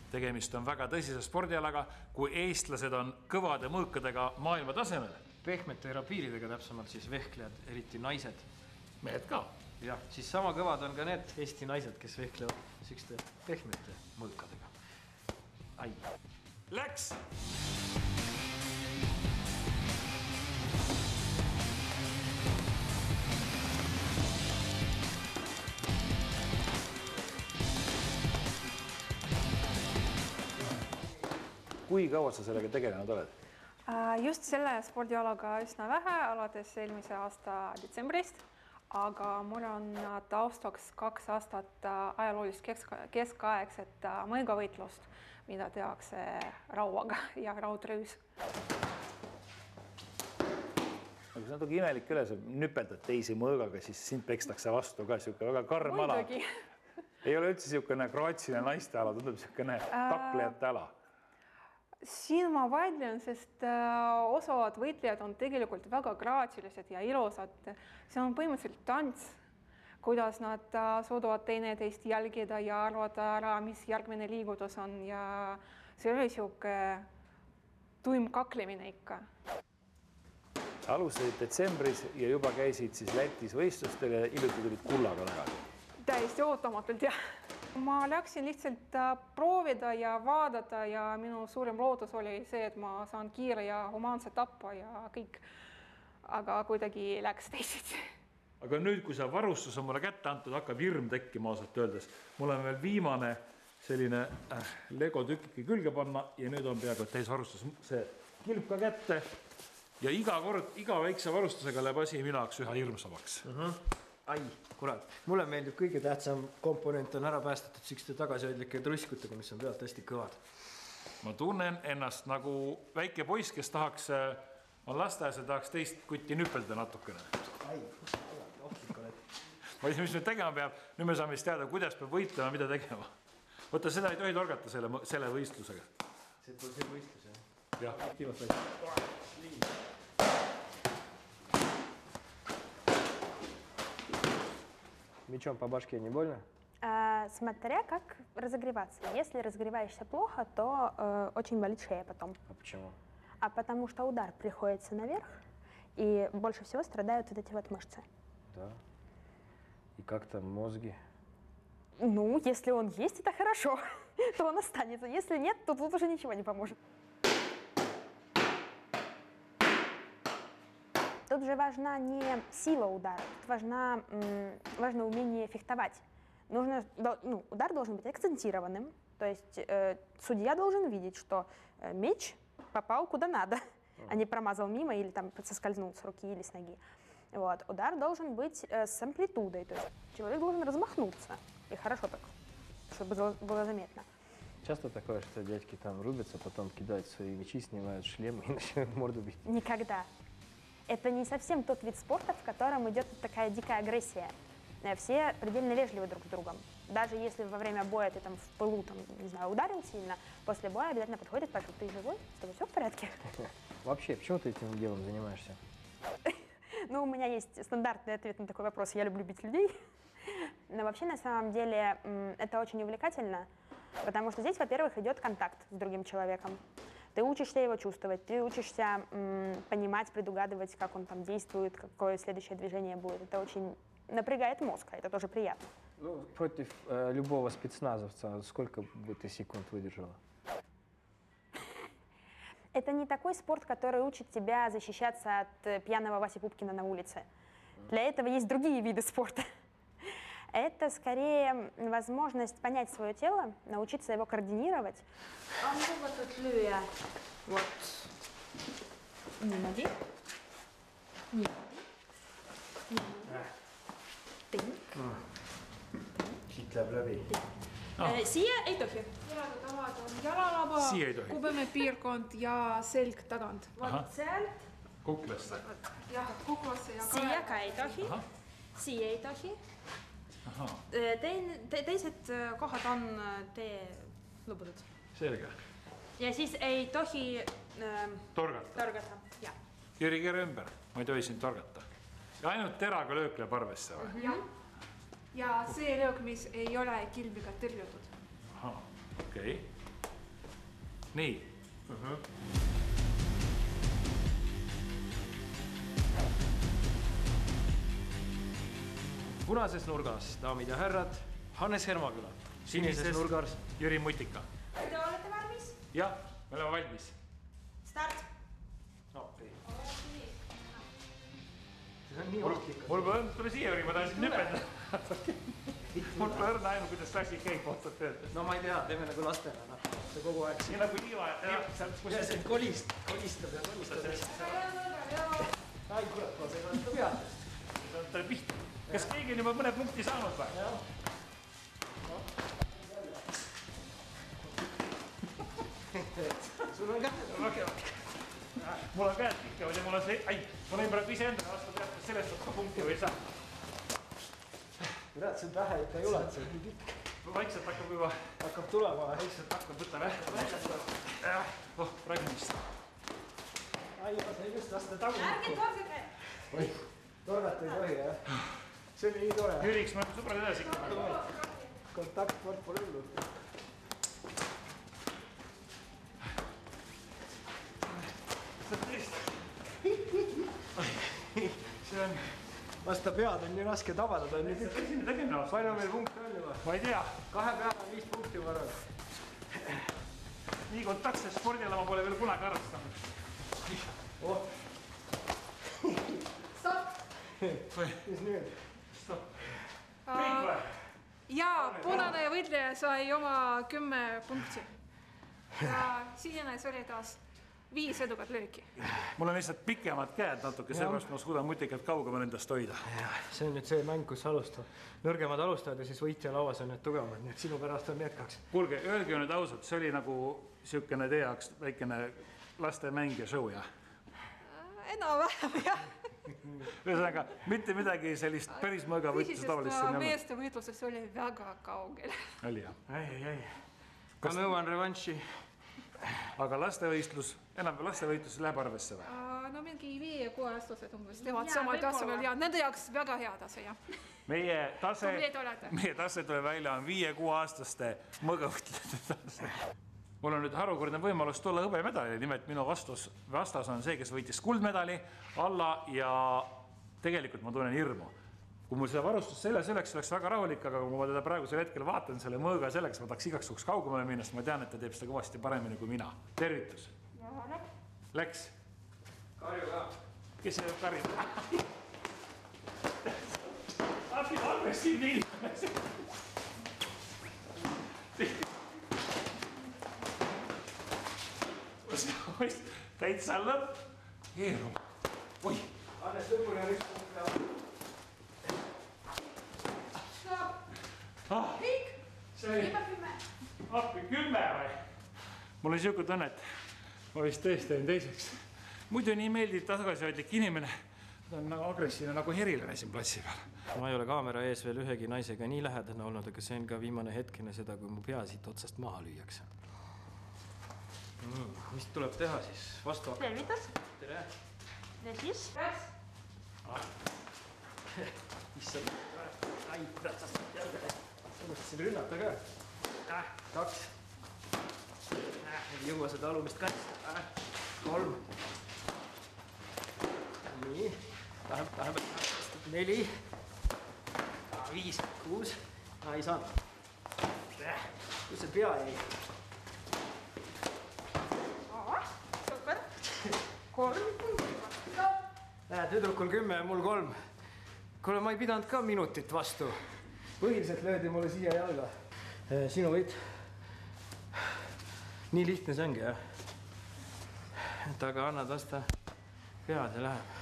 Tegemist on väga tõsise spordialaga, kui eestlased on kõvade mõõkadega maailma tasemel. Pehmete rapiiridega täpsemalt siis vehklejad, eriti naised. Mehed ka. Jah, siis sama kõvad on ka need Eesti naised, kes vehklevad sükste pehmete mõõkadega. Ai. Läks! Kui kaua sa sellega tegelenud oled? Just selle spordialaga üsna vähe, alates eelmise aasta detsembrist, aga mul on taustaks 2 aastat ajaloolist keskaegset mõõgavõitlust, mida tehakse rauaga ja raudrüüs. Aga see on natuke imelik üle, sa nüpeldad teisi mõõgaga, siis sind pekstakse vastu ka siuke väga karm ala. Ei ole üldse siukene kroatsine naiste ala, tundub siukene taklejate ala. Siin ma vaidlen, sest osavad võitlejad on tegelikult väga graatsilised ja ilusad. See on põhimõtteliselt tants, kuidas nad suudavad teineteist jälgida ja arvata ära, mis järgmine liigutus on. Ja see oli siuke tuim kaklemine ikka. Alustasid detsembris ja juba käisid siis Lätis võistlustel ja hiljuti tulid kullaga tagasi. Täiesti ootamatult, jah. Ma läksin lihtsalt proovida ja vaadata ja minu suurim lootus oli see, et ma saan kiire ja humaanse tappa ja kõik. Aga kuidagi läks teisiti. Aga nüüd, kui see varustus on mulle kätte antud, hakkab hirm tekkima ausalt öeldes. Mul on veel viimane selline Lego tükiki külge panna ja nüüd on peaaegu täis varustus. See kilb ka kätte ja iga väikse varustusega läheb asi minu jaoks üha hirmsamaks. Ai, kurat. Mulle meeldib kõige tähtsam komponent on ära päästetud sükste tagasihoidlike truskutega, mis on pealt hästi kõvad. Ma tunnen ennast nagu väike poiss, kes on lasteaias ja tahaks teist kutti nüpelda natukene. Ai, ohtlik oled. Ma ei tea, mis me tegema peab. Nüüd me saame siis teada, kuidas peab võitlema, mida tegema. Võtta, seda ei tohi torgata selle võistlusega. See pole see võistlus, jah? Jah. Aktiivalt võistlus. Мечом по башке не больно? Смотря как разогреваться. Если разогреваешься плохо, то очень болит шея потом. А почему? А потому что удар приходится наверх, и больше всего страдают вот эти вот мышцы. Да. И как там мозги? Ну, если он есть, это хорошо, то он останется. Если нет, то тут уже ничего не поможет. Тут же важна не сила удара, тут важно умение фехтовать. Удар должен быть акцентированным, то есть судья должен видеть, что меч попал куда надо, а не промазал мимо или там соскользнул с руки или с ноги. Вот. Удар должен быть с амплитудой, то есть человек должен размахнуться, и хорошо так, чтобы было заметно. Часто такое, что дядьки там рубятся, потом кидают свои мечи, снимают шлемы и начинают морду бить? Никогда. Это не совсем тот вид спорта, в котором идет такая дикая агрессия. Все предельно вежливы друг с другом. Даже если во время боя ты там в пылу, там, не знаю, ударил сильно, после боя обязательно подходит и спрашивает: ты живой? С тобой все в порядке? Вообще, почему ты этим делом занимаешься? Ну, у меня есть стандартный ответ на такой вопрос. Я люблю бить людей. Но вообще, на самом деле, это очень увлекательно, потому что здесь, во-первых, идет контакт с другим человеком. Ты учишься его чувствовать, ты учишься понимать, предугадывать, как он там действует, какое следующее движение будет. Это очень напрягает мозг, а это тоже приятно. Ну, против любого спецназовца сколько бы ты секунд выдержала? Это не такой спорт, который учит тебя защищаться от пьяного Васи Пупкина на улице. Для этого есть другие виды спорта. Это скорее возможность понять свое тело, научиться его координировать. On lubatud lüüa vot niimoodi. Siit läheb läbi. Siia ei tohi. Head tavad on jalalaba, kubeme piirkond ja selg tagant. Vot sealt. Kuklasse. Jah, kuklasse ja siia ka ei tohi. Siia ei tohi. Teised kohad on tee lubatud. Selge. Ja siis ei tohi torgata. Ja. Jüri, keera ümber. Ma ei tohi sind torgata. Ja ainult teraga löökle parvesse või? Jah. Ja see löök, mis ei ole kilbiga tõrjutud. Aha, okei. nii . Punases nurgas, daamid ja härrad, Hannes Hermaküla. Sinises nurgas Jüri Mutika . Te olete valmis? jah , me oleme valmis . Start! appi. See on nii ohtlik. mul pole õnn , tule siia , ma tahtsin nüpenda . mul pole õrna aimu , kuidas asi käib otsast öeldes . No ma ei tea, teeme nagu lastena, noh. See kogu aeg nii nagu liiva , sealt ja see kolistab ja kolistab. Ai, kurat, ma sai vastu pead. talle pihta . kas keegi on juba mõne punkti saanud või ? Sul on ka? mul on käed pikavad ja mul on see , ma näin praegu iseendale vastu pealt , kas sellest saab ka punkti või ei saa . Kurat, see pähe ikka ei ulata, see on nii pikk. vaikselt hakkab juba , Hakkab tulema. vaikselt hakkab võtta vähe . oh , räägimist . Ai, ma sain just lasta tagumikku. Ärge torgige! Torgata ei tohi, jah? See oli nii tore. Jüriks , me oleme sõbrad edasi ikka . Kontaktsport pole hullu. see on , Vasta pead on nii raske tabada, ta on nii pikk. sinna tegemine vastu . Palju meil punkte on juba? ma ei tea , 2 peale on 5 punkti varem. nii kontaktset spordiala ma pole veel kunagi harrastanud . Oh, Stopp! mis nüüd? kõik või ? ja punane võitleja sai oma 10 punkti ja sinine sai taas 5 edukat lööki . mul on lihtsalt pikemad käed natuke , seepärast ma suudan mutikat kaugemal endast hoida . See on nüüd see mäng, kus nõrgemad alustavad ja siis võitja lauas on need tugevamad, nii et sinu pärast on jätkaks. kuulge , öelge nüüd ausalt , see oli nagu siukene teie jaoks väikene lastemäng ja show , jah ? enam-vähem jah . ühesõnaga mitte midagi sellist päris mõõga võitlust tavalist siin ei olnud . meeste võitluses oli väga kaugel . oli jah ? Ai. Ma nõuan revanši. aga lastevõistlus , enam lastevõitlus läheb arvesse või ? no mingi 5-6-aastased umbes teevad Jaa, samal võib-olla. tasemel ja nende jaoks väga hea tase jah . Tublid olete. meie tase tuleb välja , on 5-6-aastaste mõõgavõitlejate tase . mul on nüüd harukordne võimalus tulla hõbemedali , nimelt minu vastas on see , kes võitis kuldmedali alla ja tegelikult ma tunnen hirmu . kui mul seda varustust seljas oleks väga rahulik , aga kui ma teda praegusel hetkel vaatan selle mõõga selleks , ma tahaks igaks juhuks kaugemale minna , sest ma tean , et ta teeb seda kõvasti paremini kui mina . tervitus . Läks . Karju ka. kes see karjub ? agressiivne inimene . täitsa lõpp . Heerum . oi , Hannes lõpuni on 1 punkt peal. kõik . see oli appi 10 või ? mul on siuke tunne , et ma vist tõesti olin teiseks . muidu nii meeldiv tagasihoidlik inimene . ta on nagu agressiivne nagu herilane siin platsi peal . Ma ei ole kaamera ees veel ühegi naisega nii lähedane olnud, aga see on ka viimane hetk enne seda, kui mu pea siit otsast maha lüüakse. Mis tuleb teha siis? Vastu hakkab. Tervitus! Tere! Ja siis? Issand. Ai, tähtsast jälle. Unustasin rünnata ka. 2. Ei jõua seda alumist kaitsta. 3. Nii. Vähem. 4. 5. 6. Ei saanud. Kus see pea jäi? super . 3 punkti . Näed, tüdrukul 10 ja mul 3. Kuule, ma ei pidanud ka minutit vastu. Põhiliselt löödi mulle siia jalga. Sinu võit. Nii lihtne see ongi, jah. Et aga annad vasta pead ja läheb.